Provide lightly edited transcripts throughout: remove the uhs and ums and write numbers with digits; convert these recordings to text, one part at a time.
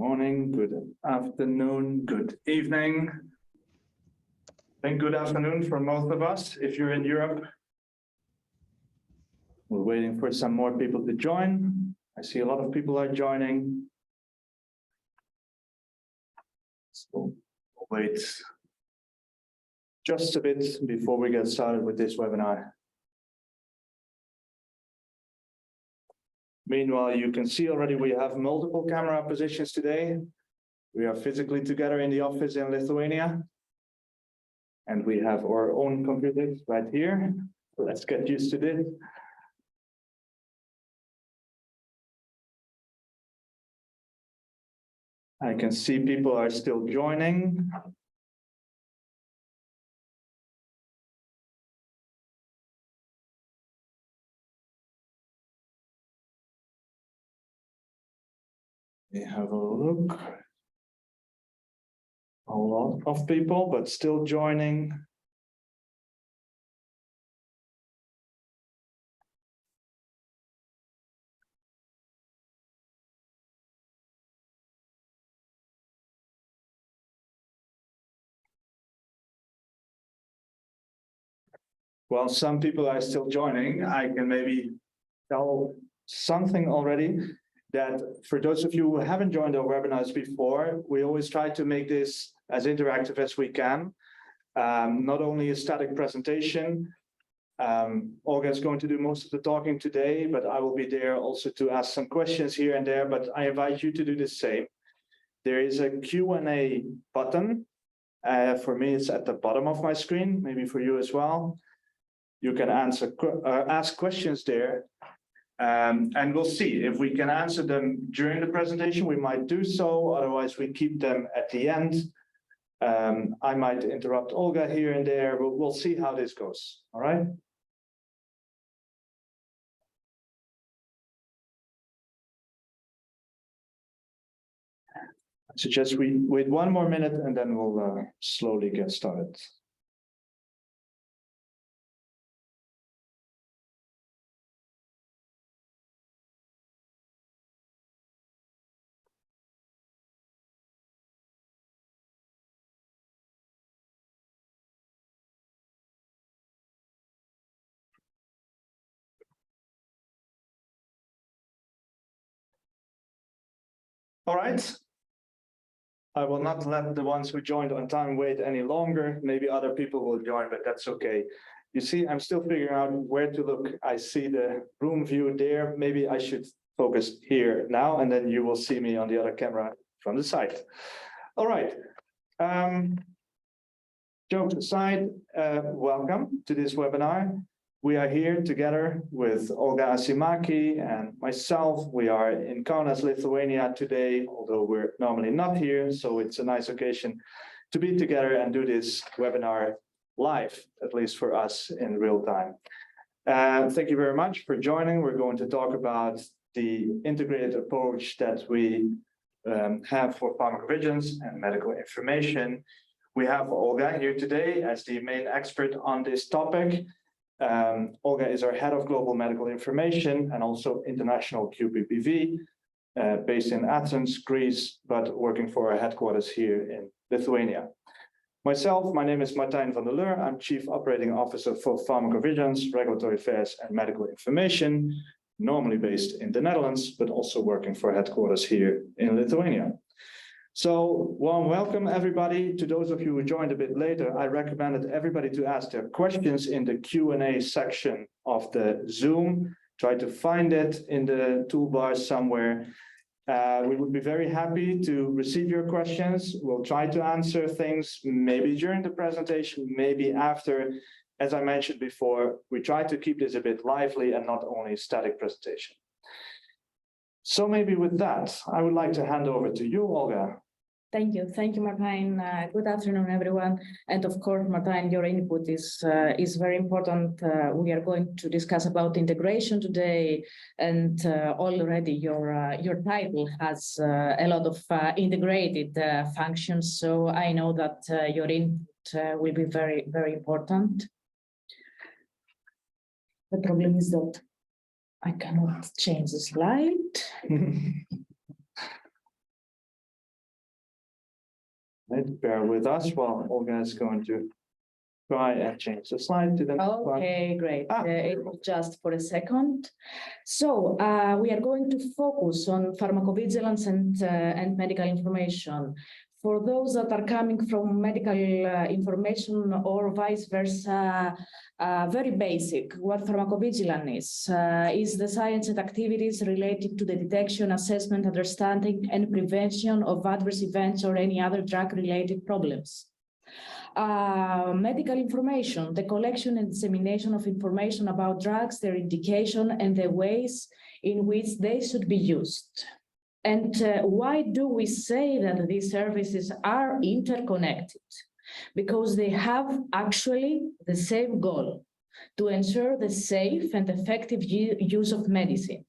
morning, good afternoon, good evening. I think good afternoon for most of us if you're in Europe. We're waiting for some more people to join. I see a lot of people are joining. So we'll wait just a bit before we get started with this webinar. Meanwhile, you can see already we have multiple camera positions today. We are physically together in the office in Lithuania. And we have our own computers right here. Let's get used to this. I can see people are still joining. We have a look. A lot of people, but still joining. While some people are still joining, I can maybe tell something already, that for those of you who haven't joined our webinars before, we always try to make this as interactive as we can. Not only a static presentation, Olga is going to do most of the talking today, but I will be there also to ask some questions here and there, but I invite you to do the same. There is a Q&A button. For me, it's at the bottom of my screen, maybe for you as well. You can ask questions there. And we'll see if we can answer them during the presentation, we might do so. Otherwise, we keep them at the end. I might interrupt Olga here and there, but we'll see how this goes. All right. I suggest we wait one more minute and then we'll slowly get started. All right. I will not let the ones who joined on time wait any longer. Maybe other people will join, but that's okay. You see, I'm still figuring out where to look. I see the room view there. Maybe I should focus here now, and then you will see me on the other camera from the side. All right. Jokes aside, welcome to this webinar. We are here together with Olga Asimaki and myself. We are in Kaunas, Lithuania today, although we're normally not here. So it's a nice occasion to be together and do this webinar live, at least for us in real time. Thank you very much for joining. We're going to talk about the integrated approach that we have for pharmacovigilance and medical information. We have Olga here today as the main expert on this topic. Olga is our head of global medical information and also international QPPV, based in Athens, Greece, but working for our headquarters here in Lithuania. Myself, my name is Martijn van der Leur. I'm Chief Operating Officer for Pharmacovigilance, Regulatory Affairs and Medical Information, normally based in the Netherlands, but also working for headquarters here in Lithuania. So, warm welcome everybody. To those of you who joined a bit later, I recommended everybody to ask their questions in the Q&A section of the Zoom. Try to find it in the toolbar somewhere. We would be very happy to receive your questions. We'll try to answer things maybe during the presentation, maybe after. As I mentioned before, we try to keep this a bit lively and not only a static presentation. So maybe with that, I would like to hand over to you, Olga. Thank you, Martijn. Good afternoon, everyone. And of course, Martijn, your input is very important. We are going to discuss about integration today, and already your title has a lot of integrated functions. So I know that your input will be very, very important. The problem is that I cannot change the slide. Right, bear with us while Olga is going to try and change the slide to the next one. Okay, great. It was just for a second. So we are going to focus on pharmacovigilance and medical information. For those that are coming from medical information or vice versa, very basic, what pharmacovigilance is the science and activities related to the detection, assessment, understanding, and prevention of adverse events or any other drug-related problems. Medical information, the collection and dissemination of information about drugs, their indication, and the ways in which they should be used. And why do we say that these services are interconnected? Because they have actually the same goal, to ensure the safe and effective use of medicine.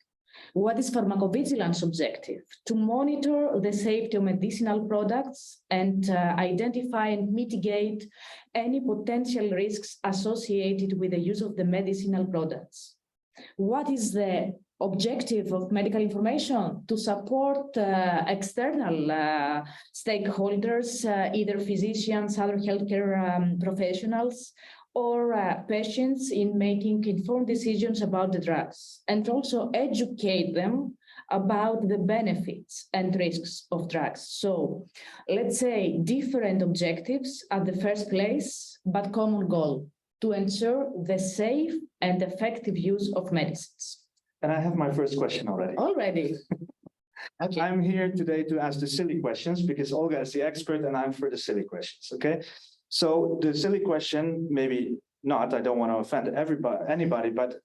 What is pharmacovigilance objective? To monitor the safety of medicinal products and identify and mitigate any potential risks associated with the use of the medicinal products. What is the objective of medical information? To support external stakeholders, either physicians, other healthcare professionals, or patients in making informed decisions about the drugs, and also educate them about the benefits and risks of drugs. So let's say different objectives at the first place, but common goal, to ensure the safe and effective use of medicines. And I have my first question already. Already? Okay. I'm here today to ask the silly questions because Olga is the expert and I'm for the silly questions, okay? So the silly question, maybe not, I don't want to offend anybody, but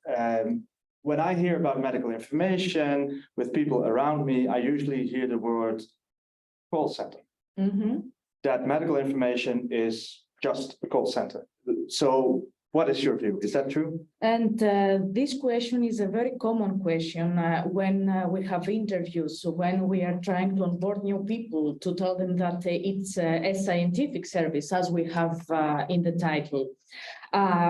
when I hear about medical information with people around me, I usually hear the word call center. That medical information is just a call center. So what is your view? Is that true? And this question is a very common question when we have interviews, when we are trying to onboard new people, to tell them that it's a scientific service, as we have in the title.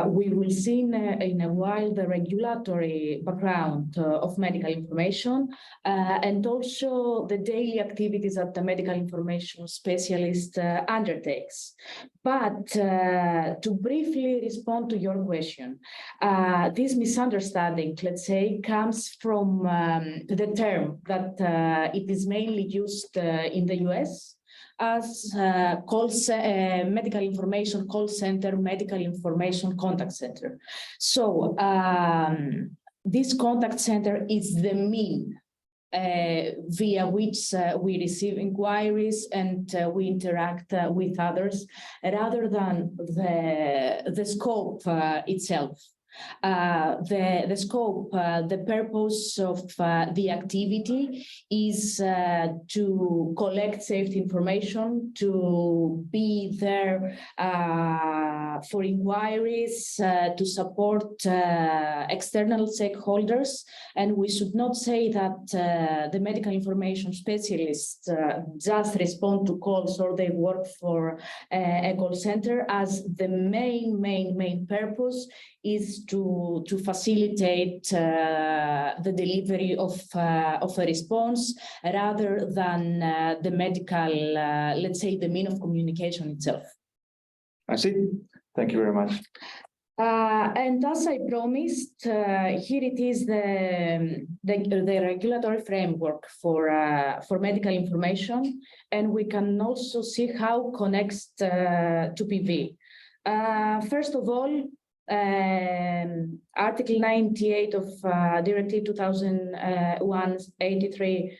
We will see in a while the regulatory background of medical information and also the daily activities that the medical information specialist undertakes. But to briefly respond to your question, this misunderstanding, let's say, comes from the term that it is mainly used in the US as medical information call center, medical information contact center. So this contact center is the mean via which we receive inquiries and we interact with others, rather than the scope itself. The scope, the purpose of the activity is to collect safety information, to be there for inquiries, to support external stakeholders. And we should not say that the medical information specialists just respond to calls or they work for a call center, as the main purpose is to facilitate the delivery of a response, rather than the medical, let's say, the mean of communication itself. I see. Thank you very much. And as I promised, here it is the regulatory framework for medical information, and we can also see how it connects to PV. First of all, Article 98 of Directive 2001/83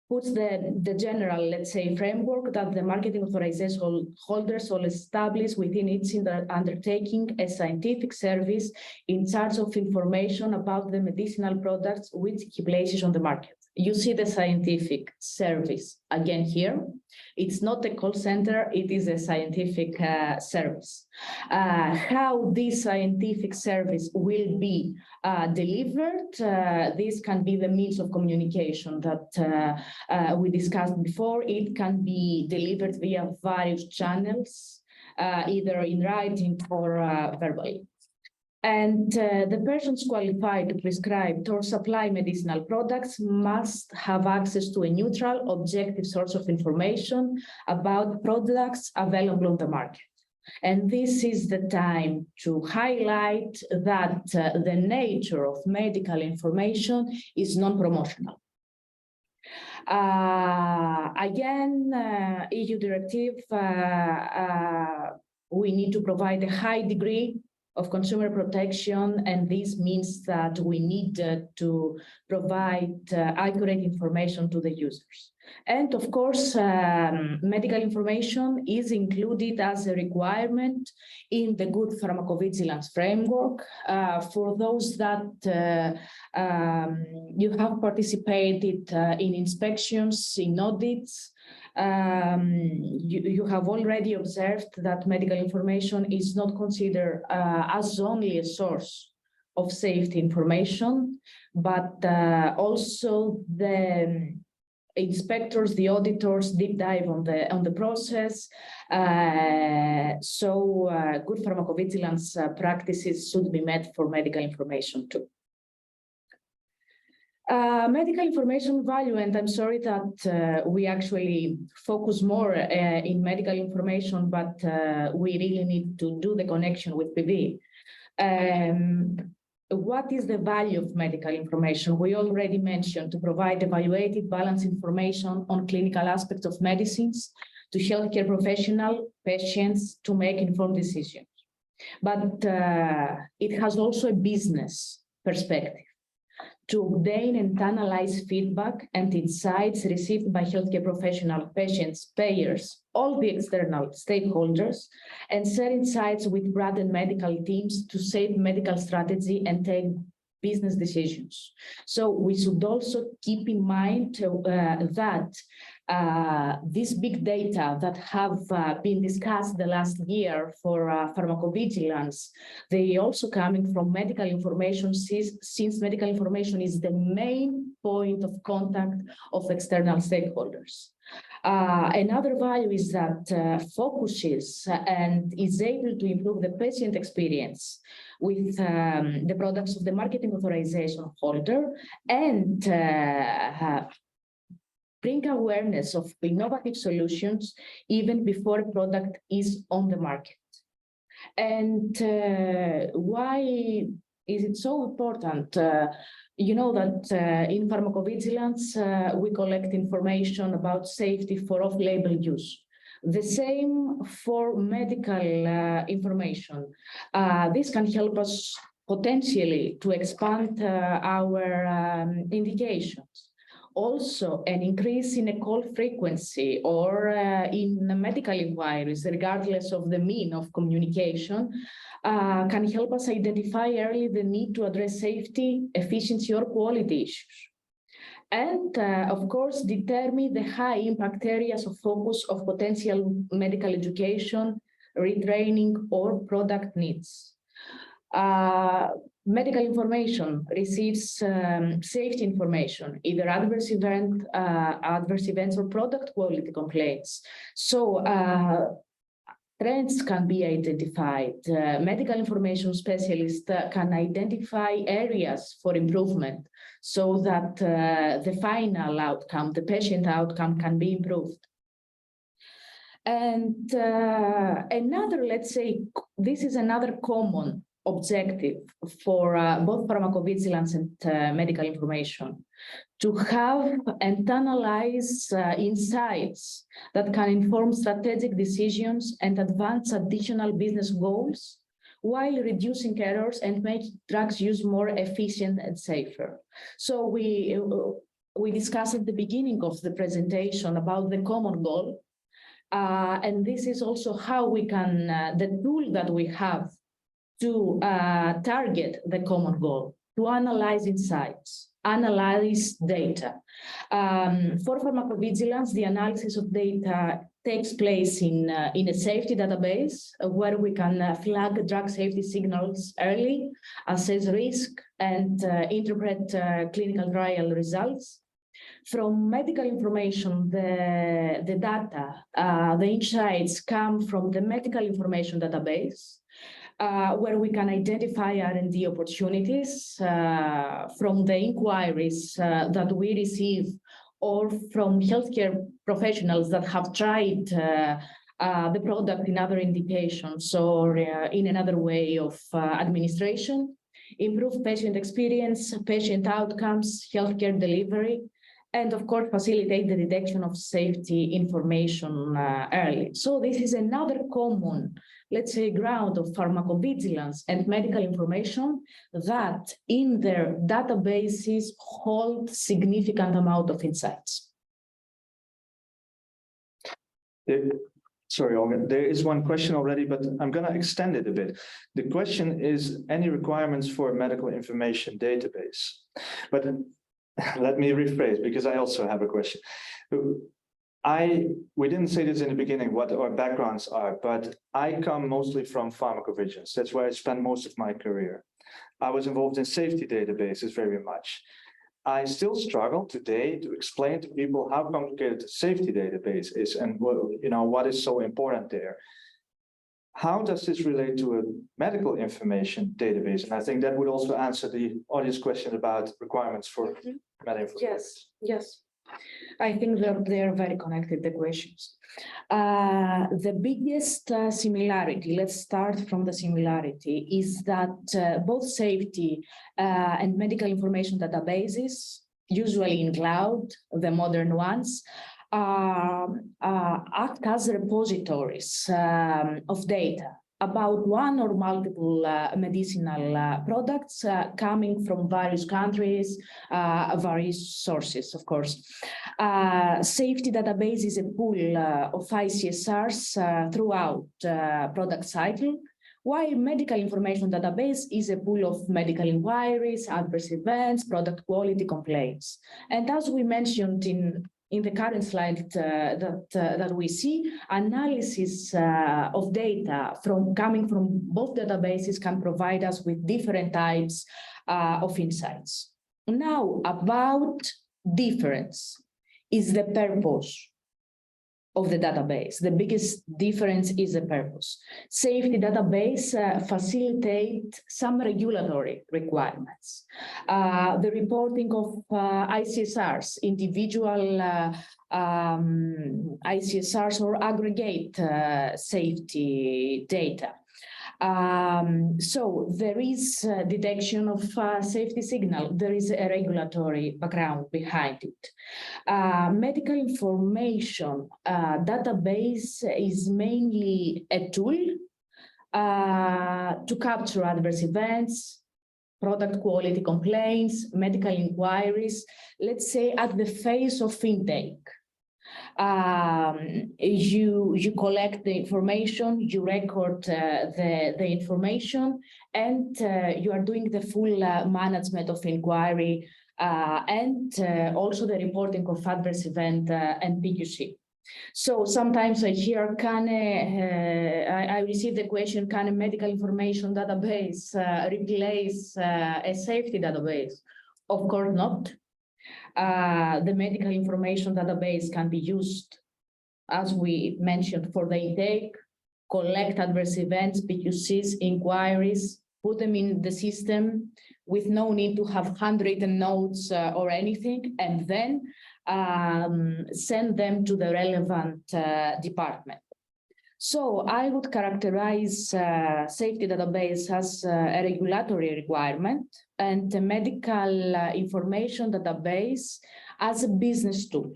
puts the general, let's say, framework that the marketing authorization holders will establish within its undertaking a scientific service in charge of information about the medicinal products which he places on the market. You see the scientific service again here. It's not a call center, it is a scientific service. How this scientific service will be delivered, this can be the means of communication that we discussed before. It can be delivered via various channels, either in writing or verbally. And the persons qualified to prescribe or supply medicinal products must have access to a neutral, objective source of information about products available on the market. And this is the time to highlight that the nature of medical information is non-promotional. Again, EU directive, we need to provide a high degree of consumer protection, and this means that we need to provide accurate information to the users. And of course, medical information is included as a requirement in the good pharmacovigilance framework. For those that you have participated in inspections, in audits, you have already observed that medical information is not considered as only a source of safety information, but also the inspectors, the auditors deep dive on the process. So good pharmacovigilance practices should be met for medical information too. Medical information value, and I'm sorry that we actually focus more in medical information, but we really need to do the connection with PV. What is the value of medical information? We already mentioned to provide evaluated, balanced information on clinical aspects of medicines to healthcare professionals, patients to make informed decisions. But it has also a business perspective to obtain and analyze feedback and insights received by healthcare professionals, patients, payers, all the external stakeholders, and share insights with broader medical teams to shape medical strategy and take business decisions. So we should also keep in mind that these big data that have been discussed the last year for pharmacovigilance, they also coming from medical information, since medical information is the main point of contact of external stakeholders. Another value is that focuses and is able to improve the patient experience with the products of the marketing authorization holder and bring awareness of innovative solutions even before a product is on the market. And why is it so important? You know that in pharmacovigilance, we collect information about safety for off-label use. The same for medical information. This can help us potentially to expand our indications. Also, an increase in a call frequency or in medical inquiries, regardless of the mean of communication, can help us identify early the need to address safety, efficiency, or quality issues. And of course, determine the high impact areas of focus of potential medical education, retraining, or product needs. Medical information receives safety information, either adverse events or product quality complaints. So trends can be identified. Medical information specialists can identify areas for improvement so that the final outcome, the patient outcome, can be improved. And another, let's say, this is another common objective for both pharmacovigilance and medical information, to have and analyze insights that can inform strategic decisions and advance additional business goals while reducing errors and make drugs use more efficient and safer. So we discussed at the beginning of the presentation about the common goal, and this is also how we can, the tool that we have to target the common goal, to analyze insights, analyze data. For pharmacovigilance, the analysis of data takes place in a safety database where we can flag drug safety signals early, assess risk, and interpret clinical trial results. From medical information, the data, the insights come from the medical information database. where we can identify R&D opportunities from the inquiries that we receive or from healthcare professionals that have tried the product in other indications or in another way of administration, improve patient experience, patient outcomes, healthcare delivery, and of course, facilitate the detection of safety information early. So this is another common, let's say, ground of pharmacovigilance and medical information that in their databases hold significant amount of insights. Sorry, Olga, there is one question already, but I'm going to extend it a bit. The question is, any requirements for a medical information database? But let me rephrase, because I also have a question. We didn't say this in the beginning, what our backgrounds are, but I come mostly from pharmacovigilance. That's where I spent most of my career. I was involved in safety databases very much. I still struggle today to explain to people how complicated the safety database is and what is so important there. How does this relate to a medical information database? And I think that would also answer the audience question about requirements for medical information. Yes. I think they're very connected, the questions. The biggest similarity, let's start from the similarity, is that both safety and medical information databases, usually in cloud, the modern ones, act as repositories of data about one or multiple medicinal products coming from various countries, various sources, of course. Safety database is a pool of ICSRs throughout product cycle, while medical information database is a pool of medical inquiries, adverse events, product quality complaints. And as we mentioned in the current slide that we see, analysis of data coming from both databases can provide us with different types of insights. Now, about difference is the purpose of the database. The biggest difference is the purpose. Safety database facilitate some regulatory requirements. The reporting of ICSRs, individual ICSRs or aggregate safety data. So there is detection of safety signal. There is a regulatory background behind it. Medical information database is mainly a tool to capture adverse events, product quality complaints, medical inquiries, let's say at the phase of intake. You collect the information, you record the information, and you are doing the full management of inquiry and also the reporting of adverse event and PQC. So sometimes I hear, I receive the question, can a medical information database replace a safety database? Of course not. The medical information database can be used, as we mentioned, for the intake, collect adverse events, PQCs, inquiries, put them in the system with no need to have handwritten notes or anything, and then send them to the relevant department. So I would characterize safety database as a regulatory requirement and the medical information database as a business tool.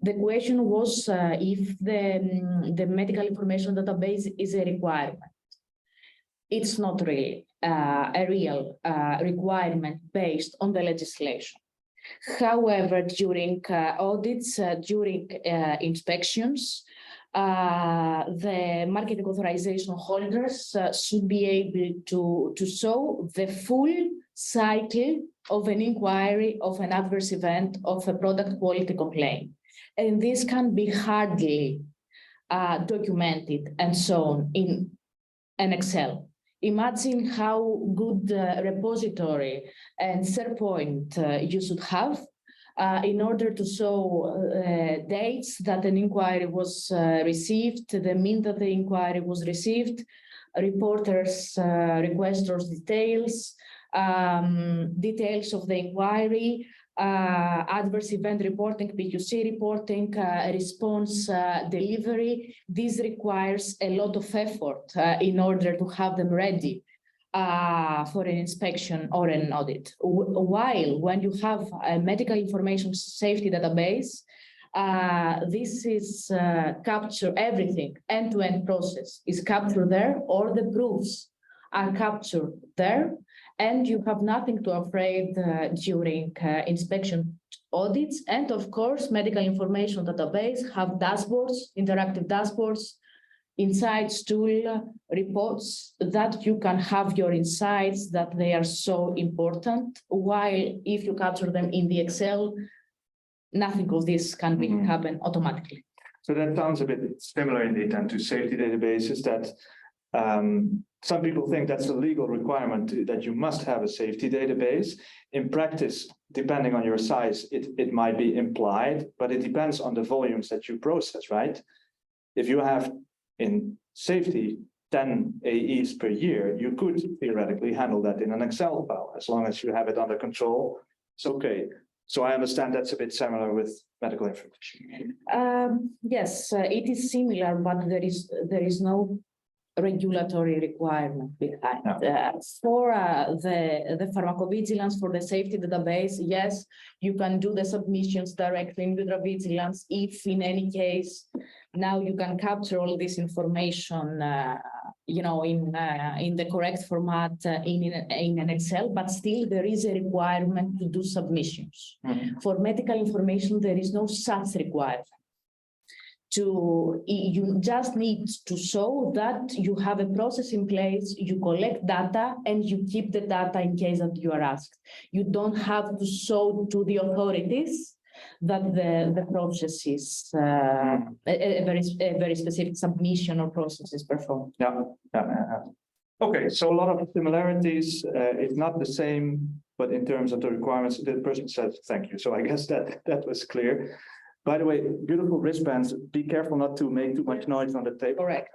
The question was if the medical information database is a requirement. It's not really a real requirement based on the legislation. However, during audits, during inspections, the marketing authorization holders should be able to show the full cycle of an inquiry, of an adverse event, of a product quality complaint. And this can be hardly documented and shown in an Excel. Imagine how good repository and SharePoint you should have in order to show dates that an inquiry was received, the mean that the inquiry was received, reporters, requesters details, details of the inquiry, adverse event reporting, PQC reporting, response delivery. This requires a lot of effort in order to have them ready for an inspection or an audit. While when you have a medical information safety database, this is capture everything, end-to-end process is captured there, all the proofs are captured there, and you have nothing to afraid during inspection audits. And of course, medical information database have dashboards, interactive dashboards, insights tool reports that you can have your insights that they are so important. While if you capture them in the Excel, nothing of this can be happen automatically. So that sounds a bit similar indeed then to safety databases that some people think that's a legal requirement that you must have a safety database. In practice, depending on your size, it might be implied, but it depends on the volumes that you process, right? If you have in safety 10 AEs per year, you could theoretically handle that in an Excel file. As long as you have it under control, it's okay. So I understand that's a bit similar with medical information. Yes, it is similar, but there is no regulatory requirement behind. No. For the pharmacovigilance, for the safety database, yes, you can do the submissions directly in vigilance. If in any case, now you can capture all this information, you know, in the correct format in an Excel, but still there is a requirement to do submissions. For medical information, there is no such requirement. You just need to show that you have a process in place, you collect data, and you keep the data in case that you are asked. You don't have to show to the authorities that the process is a very specific submission or process is performed. Yeah. Okay, so a lot of similarities. It's not the same, but in terms of the requirements, the person says thank you. So I guess that was clear. By the way, beautiful wristbands. Be careful not to make too much noise on the table. Correct.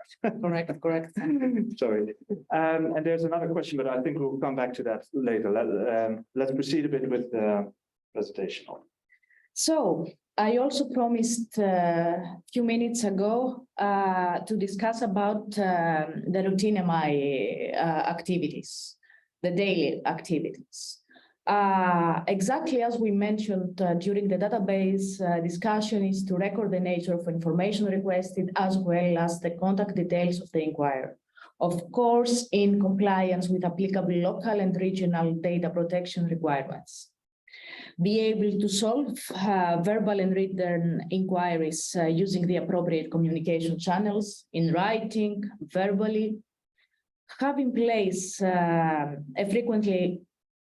Sorry. And there's another question, but I think we'll come back to that later. Let's proceed a bit with the presentation. So I also promised a few minutes ago to discuss about the routine MI activities, the daily activities. Exactly as we mentioned during the database discussion is to record the nature of information requested as well as the contact details of the inquirer. Of course, in compliance with applicable local and regional data protection requirements. Be able to solve verbal and written inquiries using the appropriate communication channels in writing, verbally. Have in place a frequently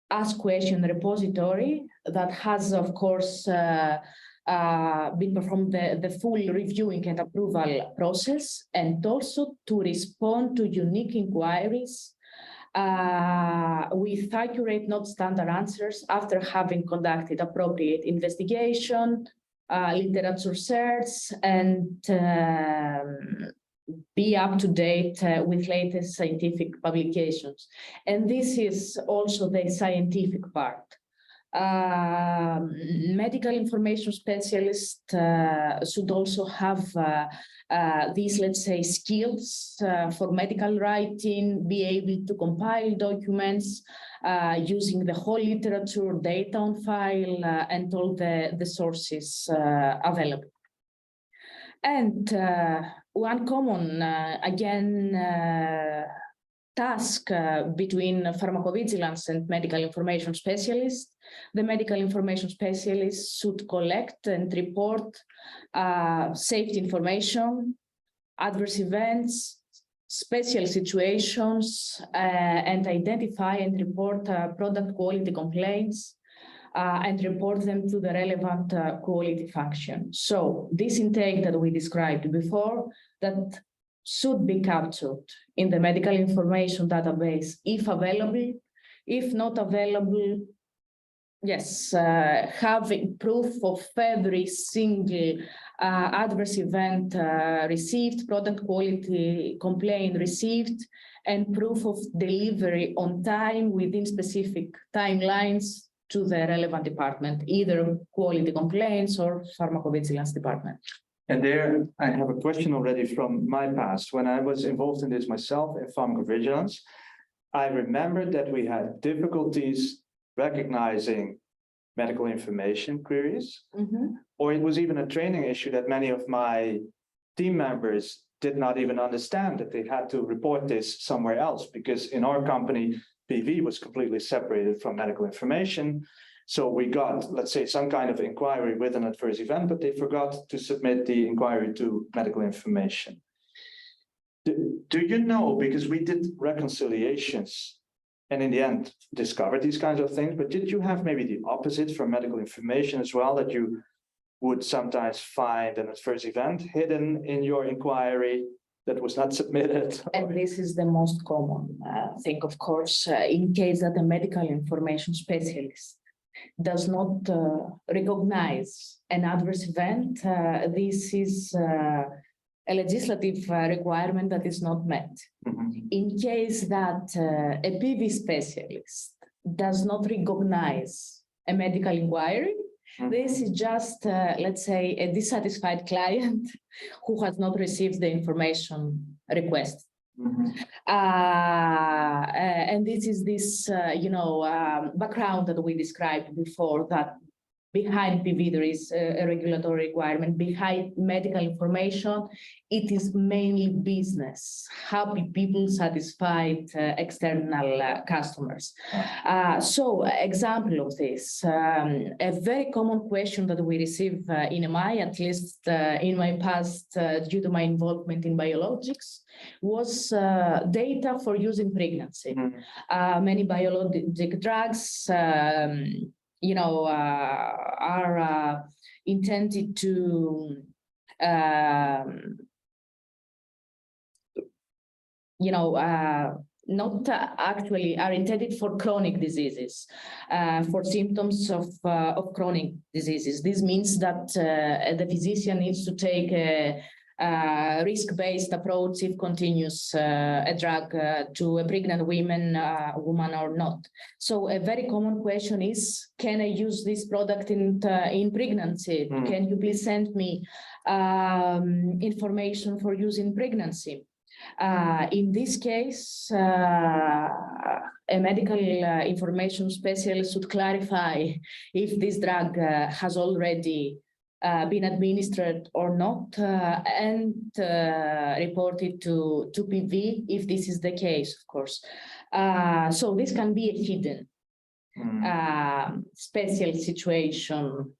asked question repository that has, of course, been performed the full reviewing and approval process, and also to respond to unique inquiries with accurate, not standard answers after having conducted appropriate investigation, literature search, and be up to date with latest scientific publications. And this is also the scientific part. Medical information specialists should also have these, let's say, skills for medical writing, be able to compile documents using the whole literature, data on file, and all the sources available. And one common, task between pharmacovigilance and medical information specialists. The medical information specialists should collect and report safety information, adverse events, special situations, and identify and report product quality complaints, and report them to the relevant quality function. So this intake that we described before, that should be captured in the medical information database if available. If not available, Yes, having proof of every single adverse event received, product quality complaint received, and proof of delivery on time within specific timelines to the relevant department, either quality complaints or pharmacovigilance department. And there, I have a question already from my past. When I was involved in this myself in pharmacovigilance, I remember that we had difficulties recognizing medical information queries, or it was even a training issue that many of my team members did not even understand that they had to report this somewhere else, because in our company, PV was completely separated from medical information. So we got, let's say, some kind of inquiry with an adverse event, but they forgot to submit the inquiry to medical information. Do you know, because we did reconciliations and in the end discovered these kinds of things, but did you have maybe the opposite from medical information as well, that you would sometimes find an adverse event hidden in your inquiry that was not submitted? And this is the most common thing, of course, in case that a medical information specialist does not recognize an adverse event. This is a legislative requirement that is not met. In case that a PV specialist does not recognize a medical inquiry, this is just, let's say, a dissatisfied client who has not received the information requested. And this is this, background that we described before, that behind PV there is a regulatory requirement. Behind medical information, it is mainly business, happy people, satisfied external customers. So example of this, a very common question that we receive in MI, at least in my past, due to my involvement in biologics, was data for use in pregnancy. Many biologic drugs are intended to, not actually are intended for chronic diseases, for symptoms of chronic diseases. This means that the physician needs to take a risk-based approach if continues a drug to a pregnant woman or not. So a very common question is, can I use this product in pregnancy? Can you please send me information for use in pregnancy? In this case, a medical information specialist should clarify if this drug has already been administered or not, and report it to PV if this is the case, of course. So this can be a hidden special situation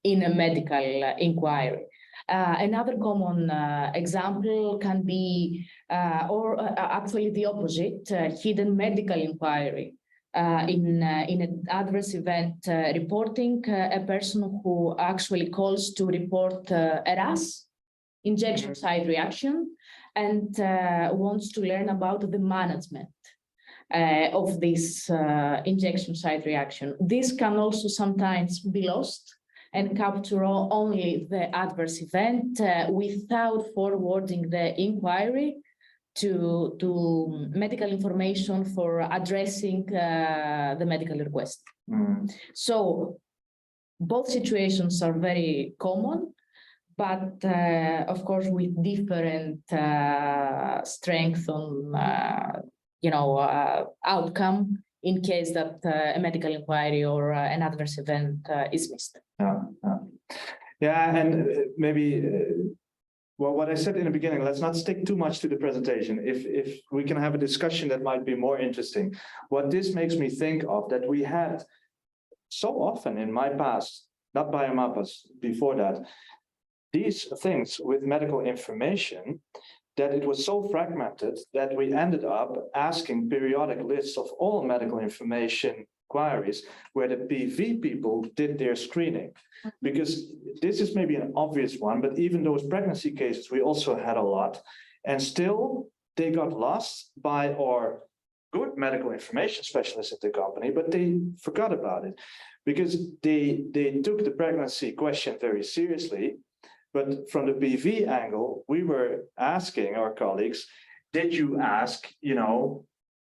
in a medical inquiry. Another common example can be, or actually the opposite, hidden medical inquiry. In an adverse event reporting, a person who actually calls to report a RAS, injection site reaction, and wants to learn about the management of this injection site reaction. This can also sometimes be lost and capture only the adverse event without forwarding the inquiry to medical information for addressing the medical request. So both situations are very common, but of course with different strength on outcome in case that a medical inquiry or an adverse event is missed. Yeah, and maybe well, what I said in the beginning, let's not stick too much to the presentation. If we can have a discussion that might be more interesting. What this makes me think of, that we had so often in my past, not biomappers, before that, these things with medical information, that it was so fragmented that we ended up asking periodic lists of all medical information inquiries where the PV people did their screening. Because this is maybe an obvious one, but even those pregnancy cases, we also had a lot. And still, they got lost by our good medical information specialists at the company, but they forgot about it because they took the pregnancy question very seriously. But from the PV angle, we were asking our colleagues, did you ask,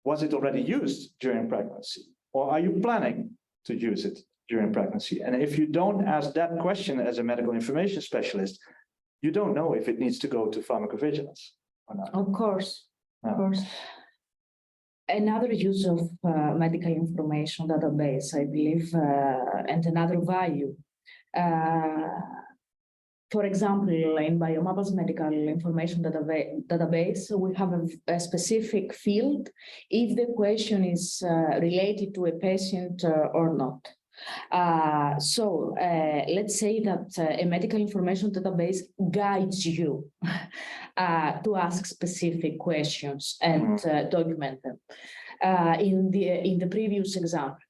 was it already used during pregnancy? Or are you planning to use it during pregnancy? And if you don't ask that question as a medical information specialist, you don't know if it needs to go to pharmacovigilance or not. Of course, of course. Another use of medical information database, I believe, and another value. For example, in Biomapple's medical information database, we have a specific field if the question is related to a patient or not. Let's say that a medical information database guides you to ask specific questions and document them. In the previous example,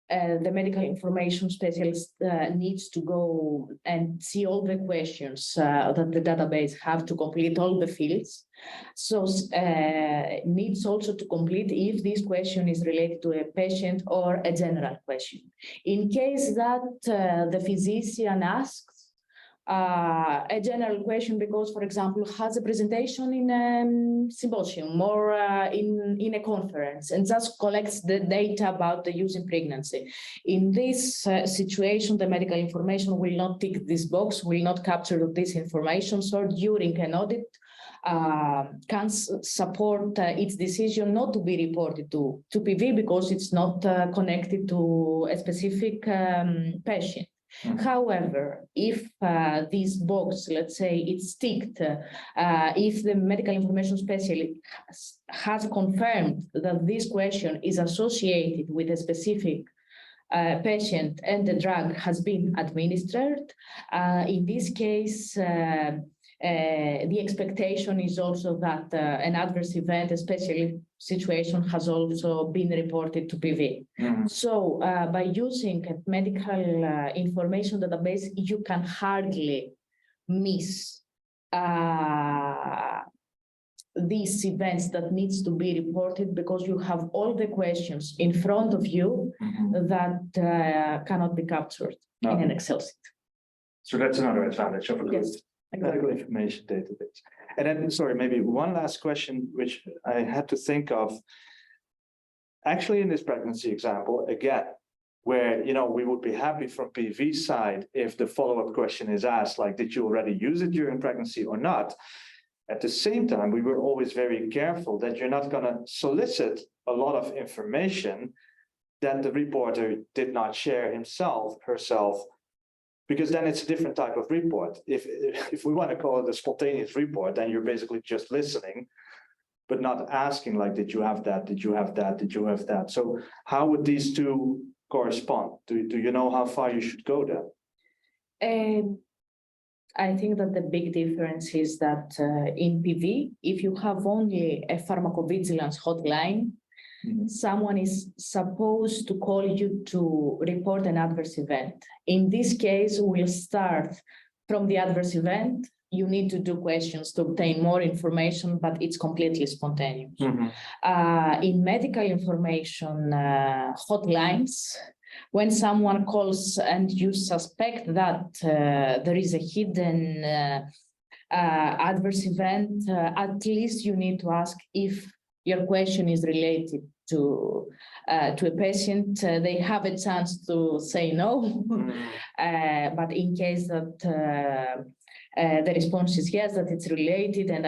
the medical information specialist needs to go and see all the questions that the database have to complete all the fields. So needs also to complete if this question is related to a patient or a general question. In case that the physician asks a general question because, for example, has a presentation in a symposium or in a conference and just collects the data about the use in pregnancy. In this situation, the medical information will not tick this box, will not capture this information. So during an audit, can support its decision not to be reported to PV because it's not connected to a specific patient. However, if this box, let's say, it's ticked, if the medical information specialist has confirmed that this question is associated with a specific patient and the drug has been administered, in this case, the expectation is also that an adverse event, especially situation, has also been reported to PV. So by using a medical information database, you can hardly miss these events that needs to be reported because you have all the questions in front of you that cannot be captured in an Excel sheet. So that's another advantage of a good medical information database. And then, sorry, maybe one last question, which I had to think of. Actually, in this pregnancy example, again, where, we would be happy from PV side if the follow-up question is asked, like, did you already use it during pregnancy or not? At the same time, we were always very careful that you're not going to solicit a lot of information that the reporter did not share herself, because then it's a different type of report. If we want to call it a spontaneous report, then you're basically just listening, but not asking, like, did you have that? Did you have that? Did you have that? So how would these two correspond? Do you know how far you should go then? I think that the big difference is that in PV, if you have only a pharmacovigilance hotline, someone is supposed to call you to report an adverse event. In this case, we'll start from the adverse event. You need to do questions to obtain more information, but it's completely spontaneous. In medical information hotlines, when someone calls and you suspect that there is a hidden adverse event, at least you need to ask if your question is related to a patient. They have a chance to say no, but in case that the response is yes, that it's related, and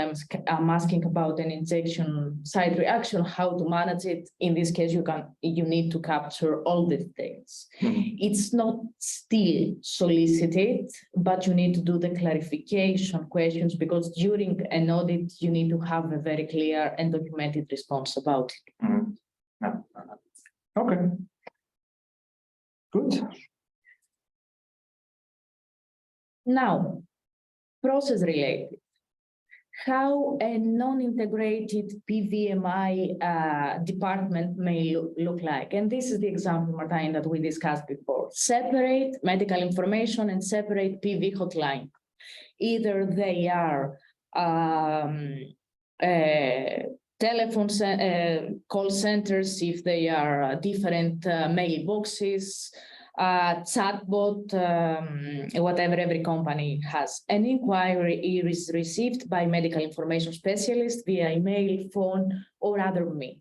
I'm asking about an injection site reaction, how to manage it. In this case, you need to capture all the details. It's not still solicited, but you need to do the clarification questions because during an audit, you need to have a very clear and documented response about it. Okay. Good. Now, process related. How a non-integrated PVMI department may look like. And this is the example, Martijn, that we discussed before. Separate medical information and separate PV hotline. Either they are telephones, call centers, if they are different mailboxes, chatbot, whatever every company has. An inquiry is received by medical information specialists via email, phone, or other mean.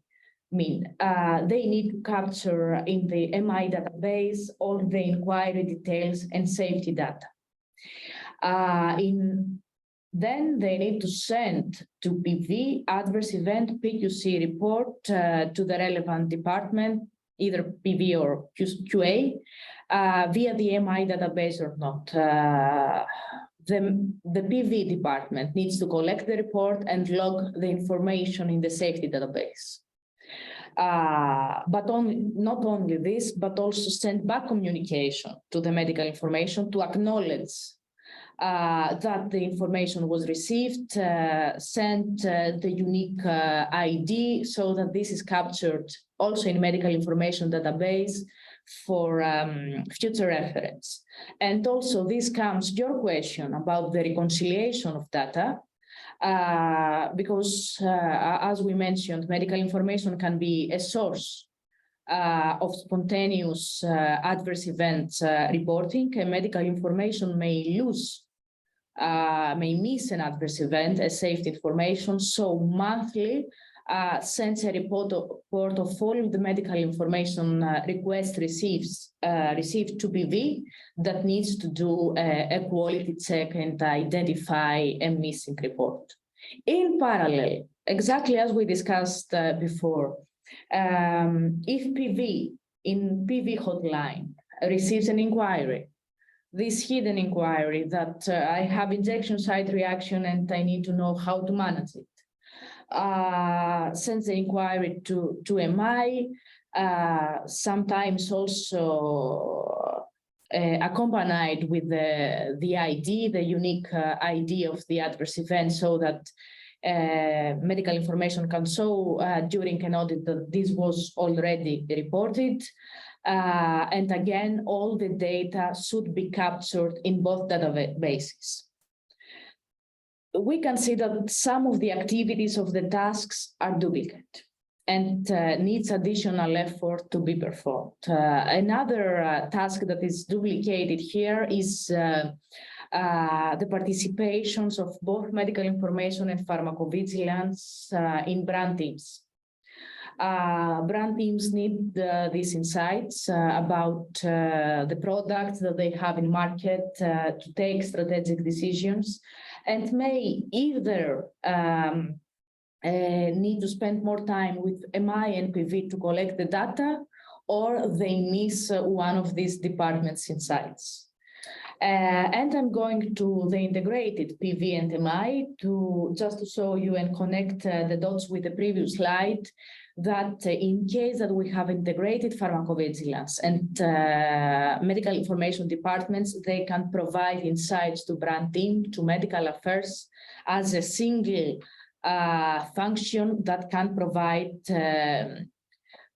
They need to capture in the MI database all the inquiry details and safety data. Then they need to send to PV adverse event PQC report to the relevant department, either PV or QA, via the MI database or not. The PV department needs to collect the report and log the information in the safety database. But not only this, but also send back communication to the medical information to acknowledge that the information was received, sent the unique ID so that this is captured also in medical information database for future reference. And also this comes to your question about the reconciliation of data, because as we mentioned, medical information can be a source of spontaneous adverse events reporting, and medical information may miss an adverse event as safety information. So monthly sends a report of all the medical information request received to PV that needs to do a quality check and identify a missing report. In parallel, exactly as we discussed before, if PV in PV hotline receives an inquiry, this hidden inquiry that I have injection site reaction and I need to know how to manage it, sends the inquiry to MI, sometimes also accompanied with the ID, the unique ID of the adverse event, so that medical information can show during an audit that this was already reported. And again, all the data should be captured in both databases. We can see that some of the activities of the tasks are duplicate and needs additional effort to be performed. Another task that is duplicated here is the participations of both medical information and pharmacovigilance in brand teams. Brand teams need these insights about the products that they have in market to take strategic decisions, and may either need to spend more time with MI and PV to collect the data, or they miss one of these departments' insights. And I'm going to the integrated PV and MI just to show you and connect the dots with the previous slide, that in case that we have integrated pharmacovigilance and medical information departments, they can provide insights to brand team, to medical affairs as a single function that can provide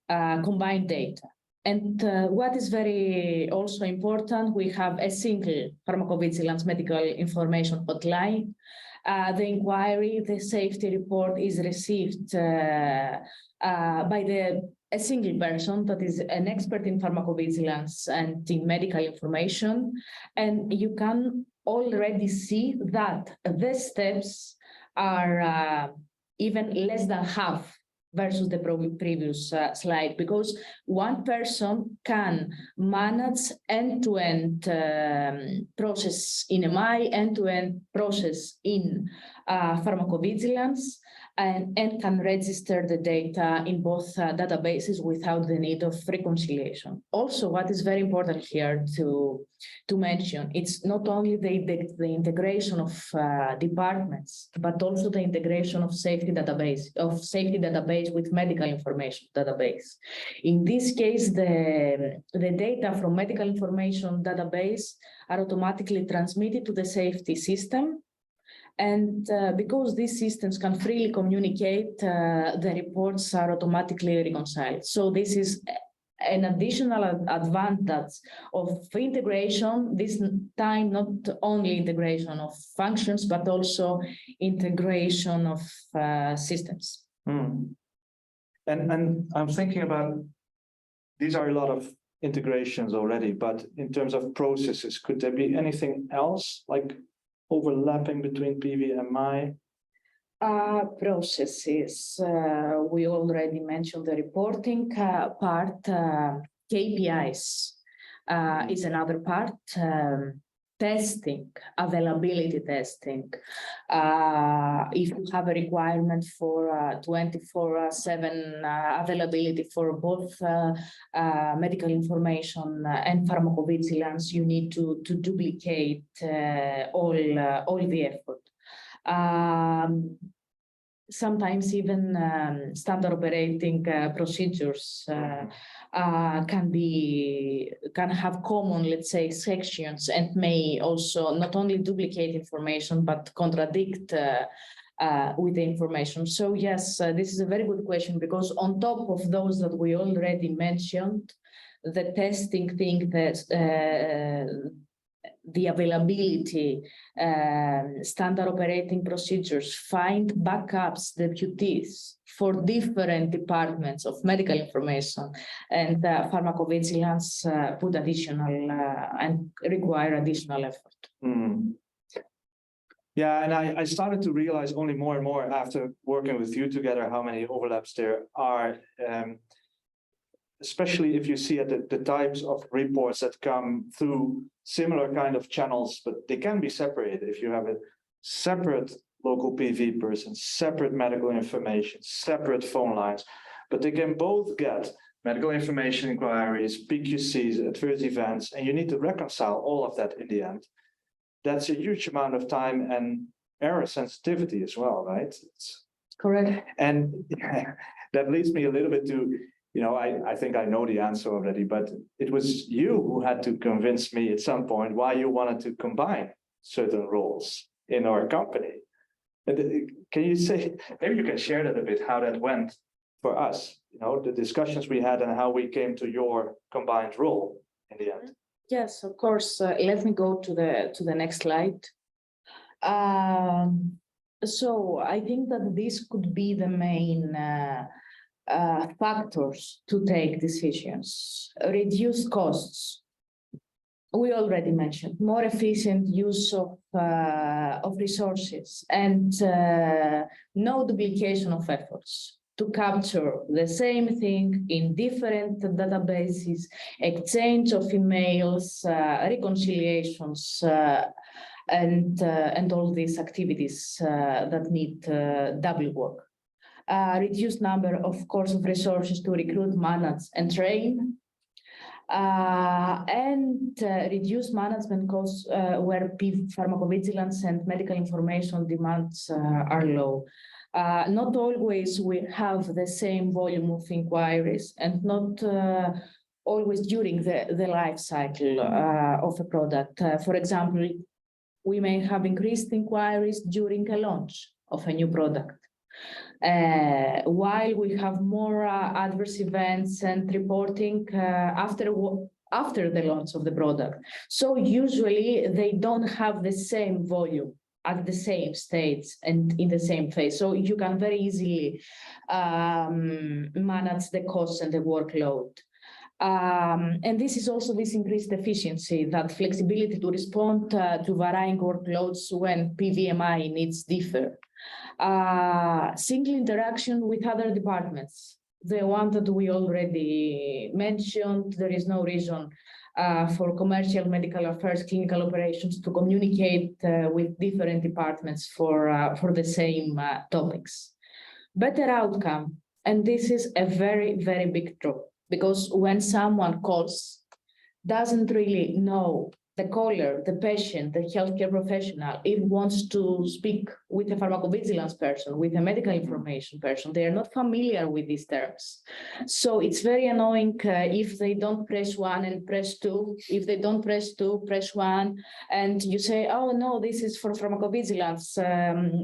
combined data. And what is very also important, we have a single pharmacovigilance medical information hotline. The inquiry, the safety report is received by a single person that is an expert in pharmacovigilance and in medical information. And you can already see that the steps are even less than half versus the previous slide, because one person can manage end-to-end process in MI, end-to-end process in pharmacovigilance, and can register the data in both databases without the need of reconciliation. Also, what is very important here to mention, it's not only the integration of departments, but also the integration of safety database with medical information database. In this case, the data from medical information database are automatically transmitted to the safety system. And because these systems can freely communicate, the reports are automatically reconciled. So this is an additional advantage of integration, this time not only integration of functions, but also integration of systems. Hmm. And I'm thinking about, these are a lot of integrations already, but in terms of processes, could there be anything else like overlapping between PV and MI? Processes, we already mentioned the reporting part, KPIs is another part, testing, availability testing. If you have a requirement for 24/7 availability for both medical information and pharmacovigilance, you need to duplicate all the effort. Sometimes even standard operating procedures can have common, let's say, sections, and may also not only duplicate information but contradict with the information. So yes, this is a very good question, because on top of those that we already mentioned, the testing thing, that the availability, standard operating procedures, find backups, deputies for different departments of medical information, and pharmacovigilance put additional and require additional effort. Mm. Yeah, and I started to realize only more and more after working with you together how many overlaps there are. Especially if you see at the types of reports that come through similar kind of channels, but they can be separated. If you have a separate local PV person, separate medical information, separate phone lines, but they can both get medical information inquiries, PQCs, adverse events, and you need to reconcile all of that in the end. That's a huge amount of time and error sensitivity as well, right? Correct. And that leads me a little bit to, I think I know the answer already, but it was you who had to convince me at some point why you wanted to combine certain roles in our company. Can you say, maybe you can share that a bit, how that went for us, the discussions we had and how we came to your combined role in the end? Yes, of course. Let me go to the next slide. So I think that this could be the main factors to take decisions. Reduced costs. We already mentioned more efficient use of resources, and no duplication of efforts to capture the same thing in different databases, exchange of emails, reconciliations, and all these activities that need double work. Reduced number, of course, of resources to recruit, manage, and train, and reduced management costs where pharmacovigilance and medical information demands are low. Not always we have the same volume of inquiries, and not always during the life cycle of a product. For example, we may have increased inquiries during a launch of a new product, while we have more adverse events and reporting after the launch of the product. So usually they don't have the same volume at the same stage and in the same phase. So you can very easily manage the costs and the workload. And this is also this increased efficiency, that flexibility to respond to varying workloads when PVMI needs differ. Single interaction with other departments, the one that we already mentioned. There is no reason for commercial, medical affairs, clinical operations to communicate with different departments for the same topics. Better outcome, and this is a very, very big drop, because when someone calls, doesn't really know the caller, the patient, the healthcare professional, it wants to speak with a pharmacovigilance person, with a medical information person. They are not familiar with these terms. So it's very annoying if they don't press 1 and press 2. If they don't press 2, press 1. And you say, oh, no, this is for pharmacovigilance.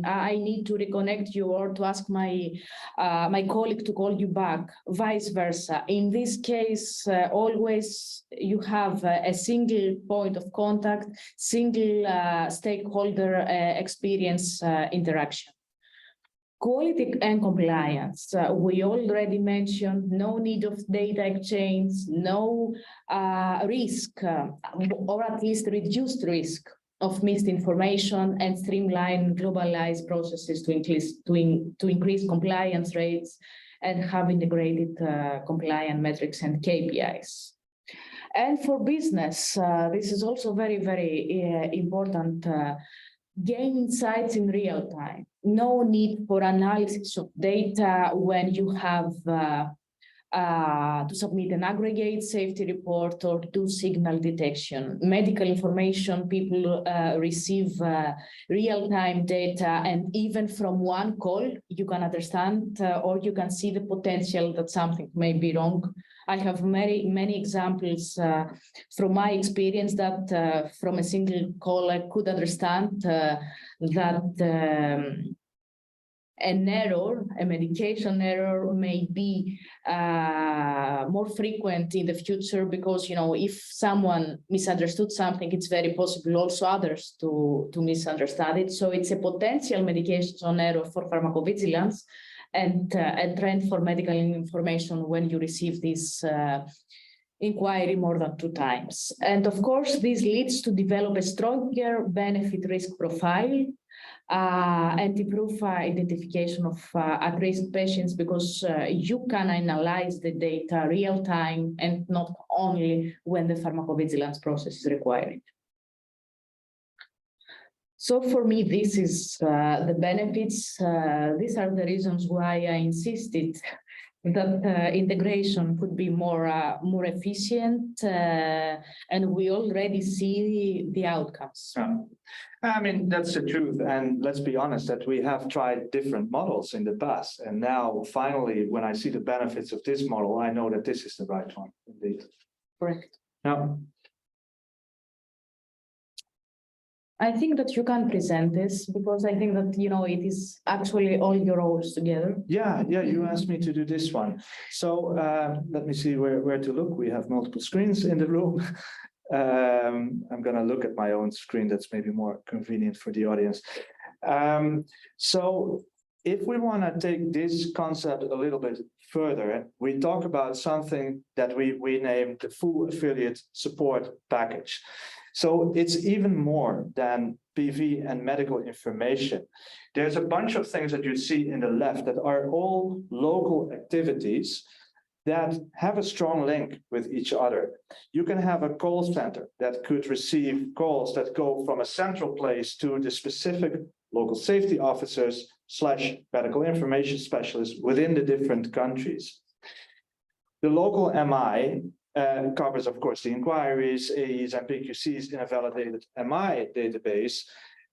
I need to reconnect you, or to ask my colleague to call you back, vice versa. In this case, always you have a single point of contact, single stakeholder experience interaction. Quality and compliance. We already mentioned no need of data exchange, no risk, or at least reduced risk of misinformation, and streamline globalized processes to increase compliance rates and have integrated compliance metrics and KPIs. And for business, this is also very, very important. Gain insights in real time. No need for analysis of data when you have to submit an aggregate safety report or do signal detection. Medical information, people receive real-time data, and even from one call, you can understand or you can see the potential that something may be wrong. I have many examples from my experience that from a single call, I could understand that an error, a medication error, may be more frequent in the future because, you know, if someone misunderstood something, it's very possible also others to misunderstand it. So it's a potential medication error for pharmacovigilance and a trend for medical information when you receive this inquiry more than 2 times. And of course, this leads to develop a stronger benefit risk profile and improve identification of at-risk patients because you can analyze the data real time and not only when the pharmacovigilance process is required. So for me, this is the benefits. These are the reasons why I insisted that integration could be more efficient, and we already see the outcomes. I mean, that's the truth. And let's be honest that we have tried different models in the past. And now, finally, when I see the benefits of this model, I know that this is the right one, indeed. Correct. Yeah. I think that you can present this because I think that, you know, it is actually all your roles together. Yeah, you asked me to do this one. So let me see where to look. We have multiple screens in the room. I'm going to look at my own screen. That's maybe more convenient for the audience. So if we want to take this concept a little bit further, we talk about something that we named the full affiliate support package. So it's even more than PV and medical information. There's a bunch of things that you see in the left that are all local activities that have a strong link with each other. You can have a call center that could receive calls that go from a central place to the specific local safety officers / medical information specialists within the different countries. The local MI covers, of course, the inquiries, AEs, and PQCs in a validated MI database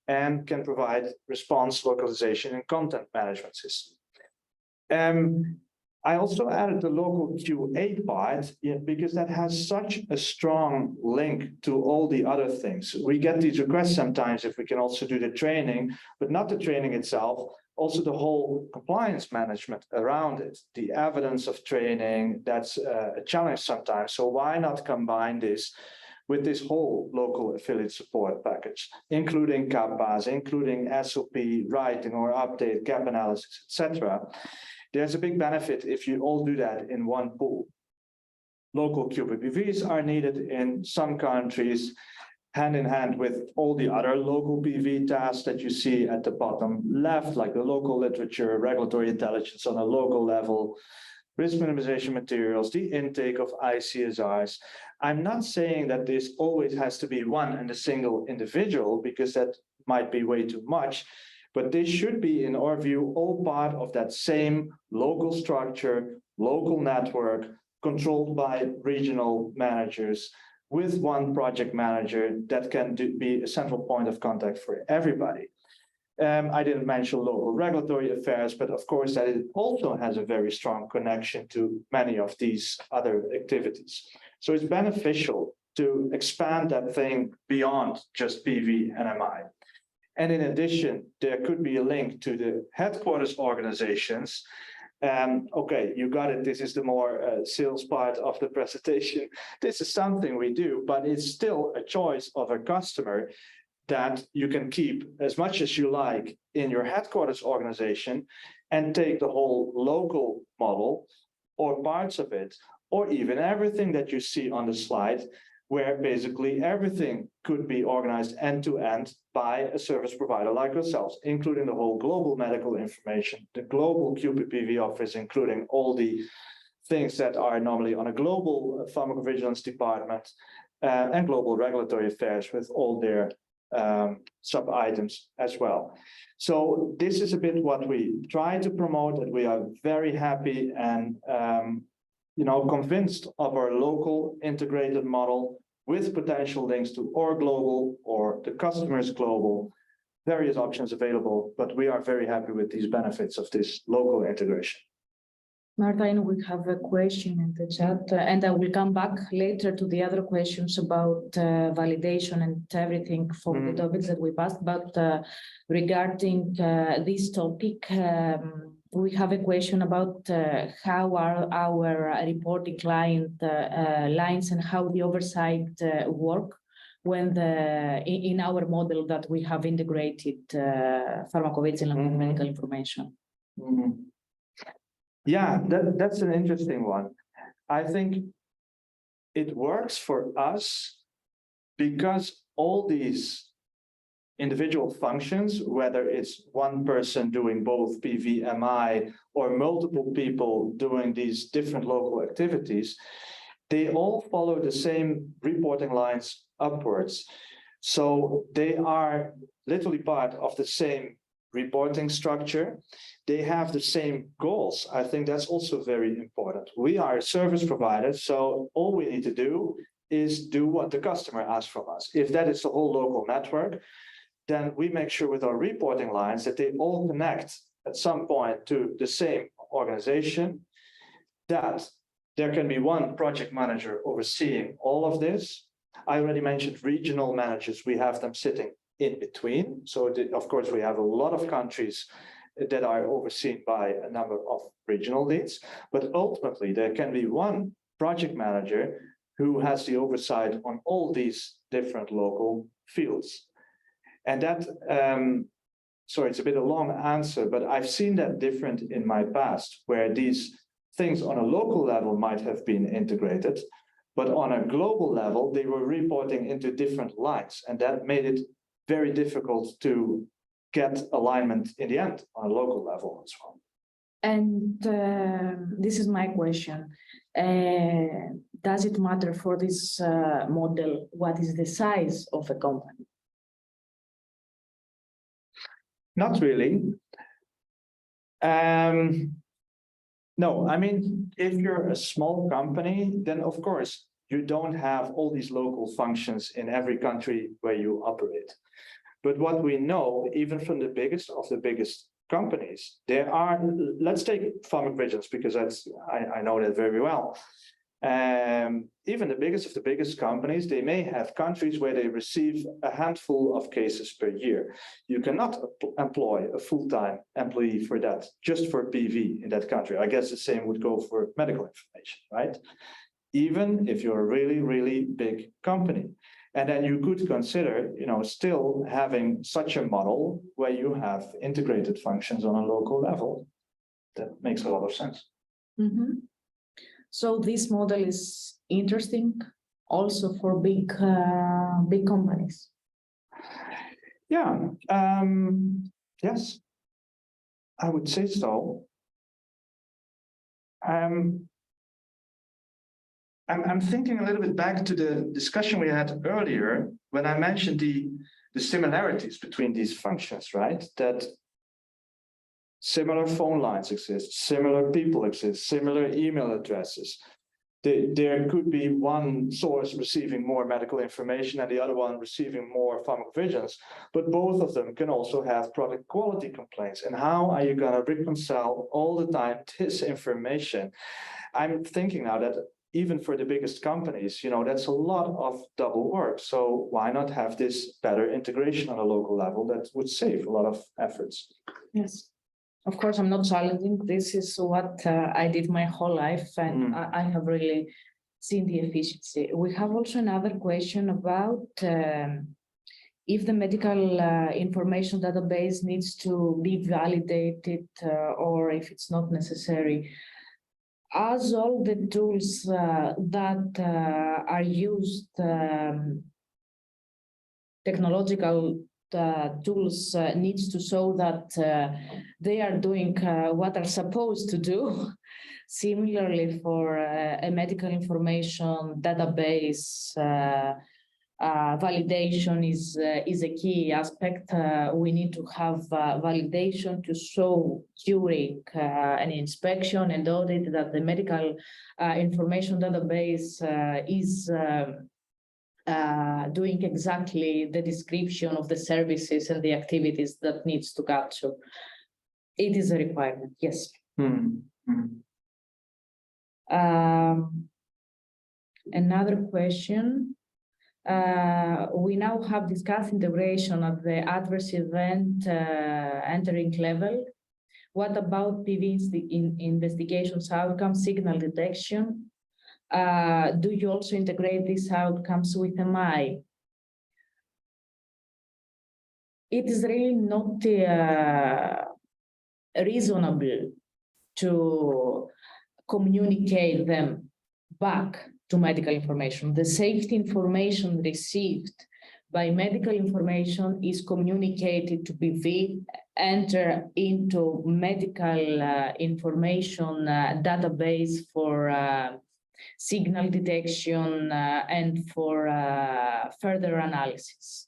and can provide response, localization, and content management system. I also added the local QA part because that has such a strong link to all the other things. We get these requests sometimes if we can also do the training, but not the training itself, also the whole compliance management around it, the evidence of training, that's a challenge sometimes. So why not combine this with this whole local affiliate support package, including CAPAs, including SOP, writing or update, gap analysis, etc. There's a big benefit if you all do that in one pool. Local QPPVs are needed in some countries, hand in hand with all the other local PV tasks that you see at the bottom left, like the local literature, regulatory intelligence on a local level, risk minimization materials, the intake of ICSRs. I'm not saying that this always has to be one and a single individual, because that might be way too much, but this should be, in our view, all part of that same local structure, local network, controlled by regional managers, with one project manager that can be a central point of contact for everybody. I didn't mention local regulatory affairs, but of course that it also has a very strong connection to many of these other activities. So it's beneficial to expand that thing beyond just PV and MI. And in addition, there could be a link to the headquarters organizations. Okay, you got it. This is the more sales part of the presentation. This is something we do, but it's still a choice of a customer. that you can keep as much as you like in your headquarters organization and take the whole local model or parts of it, or even everything that you see on the slide, where basically everything could be organized end-to-end by a service provider like ourselves, including the whole global medical information, the global QPPV office, including all the things that are normally on a global pharmacovigilance department, and global regulatory affairs with all their sub-items as well. So this is a bit what we try to promote, and we are very happy and convinced of our local integrated model with potential links to our global or the customer's global, various options available, but we are very happy with these benefits of this local integration. Martijn, we have a question in the chat, and I will come back later to the other questions about validation and everything for the topics that we passed. But regarding this topic, we have a question about how are our reporting client lines and how the oversight work when in our model that we have integrated pharmacovigilance and medical information. Yeah, that's an interesting one. I think it works for us because all these individual functions, whether it's one person doing both PVMI or multiple people doing these different local activities, they all follow the same reporting lines upwards. So they are literally part of the same reporting structure. They have the same goals. I think that's also very important. We are a service provider, so all we need to do is do what the customer asks from us. If that is the whole local network, then we make sure with our reporting lines that they all connect at some point to the same organization, that there can be one project manager overseeing all of this. I already mentioned regional managers. We have them sitting in between. So of course, we have a lot of countries that are overseen by a number of regional leads, but ultimately there can be one project manager who has the oversight on all these different local fields. And that, sorry, it's a bit of a long answer, but I've seen that different in my past, where these things on a local level might have been integrated, but on a global level, they were reporting into different lines, and that made it very difficult to get alignment in the end on a local level as well. And this is my question. Does it matter for this model what is the size of a company? Not really. No, I mean, if you're a small company, then of course, you don't have all these local functions in every country where you operate. But what we know, even from the biggest of the biggest companies, there are, let's take pharmacovigilance, because that's, I know that very well. Even the biggest of the biggest companies, they may have countries where they receive a handful of cases per year. You cannot employ a full-time employee for that, just for PV in that country. I guess the same would go for medical information, right? Even if you're a really, really big company. And then you could consider, still having such a model where you have integrated functions on a local level. That makes a lot of sense. Mm-hmm. So this model is interesting also for big companies. Yeah, yes, I would say so. I'm thinking a little bit back to the discussion we had earlier when I mentioned the similarities between these functions, right? That similar phone lines exist, similar people exist, similar email addresses. There could be one source receiving more medical information and the other one receiving more pharmacovigilance, but both of them can also have product quality complaints. And how are you going to reconcile all the time this information? I'm thinking now that even for the biggest companies, that's a lot of double work. So why not have this better integration on a local level that would save a lot of efforts? Yes. Of course, I'm not challenging. This is what I did my whole life, and I have really seen the efficiency. We have also another question about if the medical information database needs to be validated or if it's not necessary. As all the tools that are used, technological tools needs to show that they are doing what are supposed to do. Similarly, for a medical information database, validation is a key aspect. We need to have validation to show during an inspection and audit that the medical information database is doing exactly the description of the services and the activities that needs to capture. It is a requirement, yes. Another question. We now have discussed integration at the adverse event entering level. What about PV investigations outcome, signal detection? Do you also integrate these outcomes with MI? It is really not reasonable to communicate them back to medical information. The safety information received by medical information is communicated to PV, enter into medical information database for signal detection and for further analysis.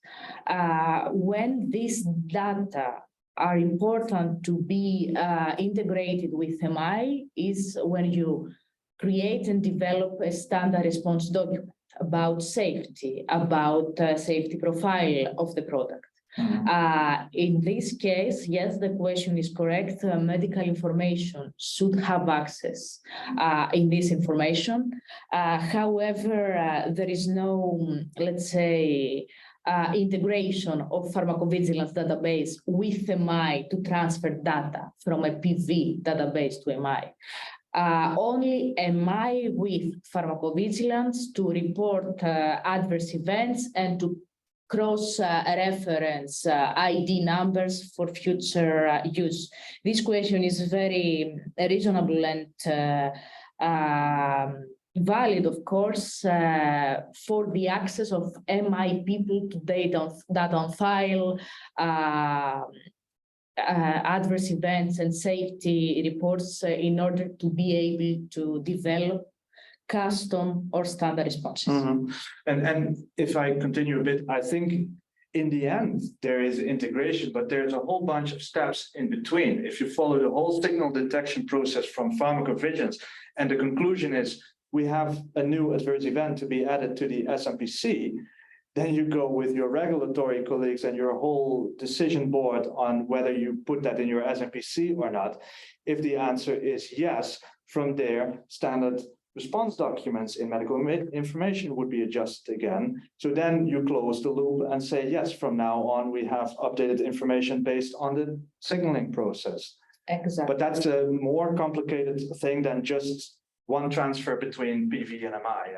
When these data are important to be integrated with MI is when you create and develop a standard response document about safety, about safety profile of the product. In this case, yes, the question is correct. Medical information should have access in this information. However, there is no, let's say, integration of pharmacovigilance database with MI to transfer data from a PV database to MI. Only MI with pharmacovigilance to report adverse events and to cross-reference ID numbers for future use. This question is very reasonable and valid, of course, for the access of MI people to data on file, adverse events and safety reports in order to be able to develop custom or standard responses. And if I continue a bit, I think in the end, there is integration, but there's a whole bunch of steps in between. If you follow the whole signal detection process from pharmacovigilance, and the conclusion is we have a new adverse event to be added to the SMPC, then you go with your regulatory colleagues and your whole decision board on whether you put that in your SMPC or not. If the answer is yes, from there, standard response documents in medical information would be adjusted again. So then you close the loop and say, yes, from now on, we have updated information based on the signaling process. Exactly. But that's a more complicated thing than just one transfer between PV and MI.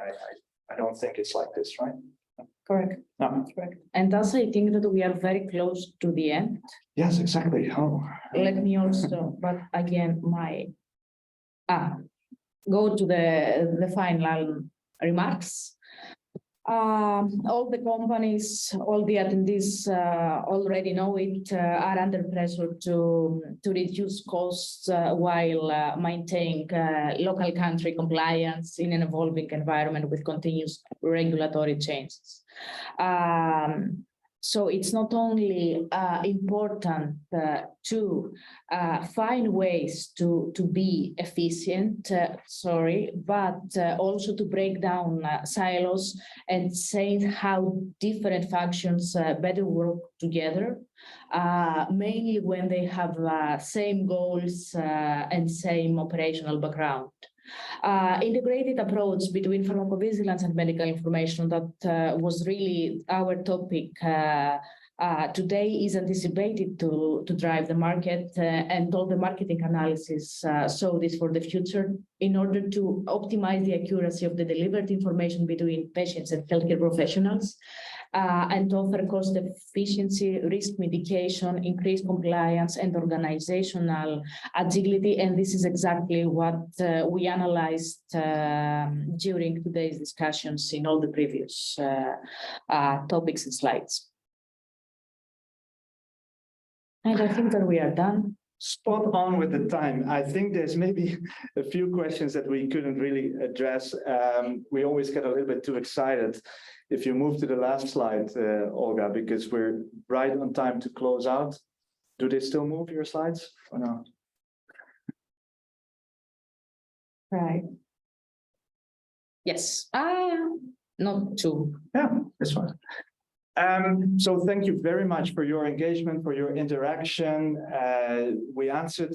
I don't think it's like this, right? Correct. No. Correct. And thus, I think that we are very close to the end. Yes, exactly. Oh. Let me also, but again, go to the final remarks. All the companies, all the attendees already know it, are under pressure to reduce costs while maintaining local country compliance in an evolving environment with continuous regulatory changes. So it's not only important to find ways to be efficient, but also to break down silos and say how different functions better work together, mainly when they have same goals and same operational background. Integrated approach between pharmacovigilance and medical information, that was really our topic today, is anticipated to drive the market, and all the marketing analysis show this for the future in order to optimize the accuracy of the delivered information between patients and healthcare professionals, and offer cost efficiency, risk mitigation, increased compliance, and organizational agility. And this is exactly what we analyzed during today's discussions in all the previous topics and slides. And I think that we are done. Spot on with the time. I think there's maybe a few questions that we couldn't really address. We always get a little bit too excited. If you move to the last slide, Olga, because we're right on time to close out. Do they still move your slides or no? Right. Yes. Not two. Yeah, this one. So thank you very much for your engagement, for your interaction. We answered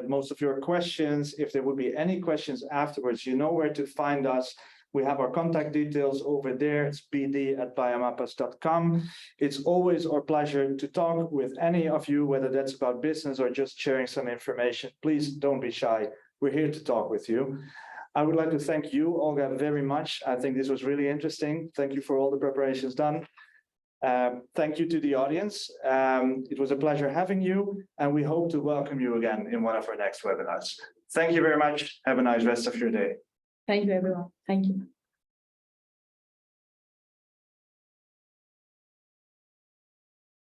most of your questions. If there would be any questions afterwards, you know where to find us. We have our contact details over there. It's bd@biomapas.com. It's always our pleasure to talk with any of you, whether that's about business or just sharing some information. Please don't be shy. We're here to talk with you. I would like to thank you, Olga, very much. I think this was really interesting. Thank you for all the preparations done. Thank you to the audience. It was a pleasure having you, and we hope to welcome you again in one of our next webinars. Thank you very much. Have a nice rest of your day. Thank you, everyone. Thank you.